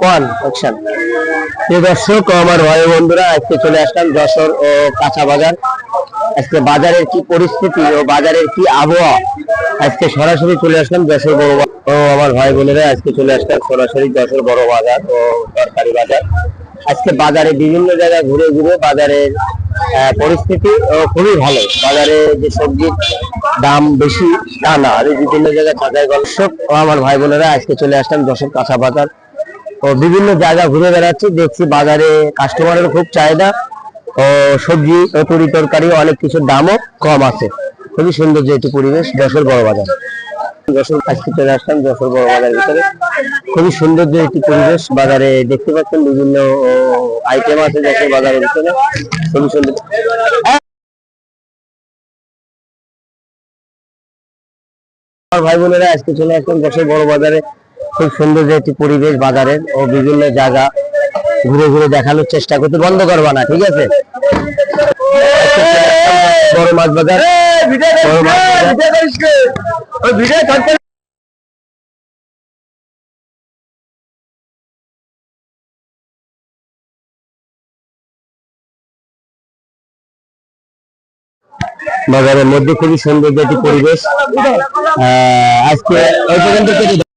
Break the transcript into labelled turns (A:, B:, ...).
A: কোন অপশন। প্রিয় দর্শক আমার ভাই বন্ধুরা, আজকে চলে আসলাম যশোর ও কাঁচা বাজার। আজকে বাজারের কি পরিস্থিতি ও বাজারের কি আবহাওয়া, আজকে সরাসরি চলে আসলাম যশোর বড় ও আমার ভাই বোনেরা, আজকে চলে আসলাম সরাসরি যশোর বড় বাজার ও সরকারি বাজার। আজকে বাজারে বিভিন্ন জায়গায় ঘুরে ঘুরে বাজারের পরিস্থিতি খুবই ভালো। বাজারে যে সবজির দাম বেশি তা না, আমি বিভিন্ন জায়গায় যাচাই দর্শক ও আমার ভাই বোনেরা, আজকে চলে আসলাম যশোর কাঁচা বাজার ও বিভিন্ন জায়গা ঘুরে বেড়াচ্ছি, দেখছি বাজারে কাস্টমারের খুব চাহিদা ও সবজি ও তরি তরকারি অনেক কিছুর দামও কম আছে। খুবই সুন্দর যে একটি পরিবেশ যশোর বড় বাজার। যশোর আজকে চলে আসলাম যশোর বড় বাজারের ভিতরে, খুবই সুন্দর যে একটি পরিবেশ। বাজারে দেখতে পাচ্ছেন বিভিন্ন আইটেম আছে যশোর বাজারের ভিতরে, খুবই সুন্দর। ভাই বোনেরা, আজকে চলে আসলাম যশোর বড় বাজারে, খুব সুন্দর যে একটি পরিবেশ বাজারের ও বিভিন্ন জায়গা ঘুরে ঘুরে দেখানোর চেষ্টা করতে, বন্ধ করবা না, ঠিক আছে। বড় মাছ বাজার, বড় মাছ বাজার। বাজারের মধ্যে খুবই সুন্দর একটি পরিবেশ। আজকে এই পর্যন্ত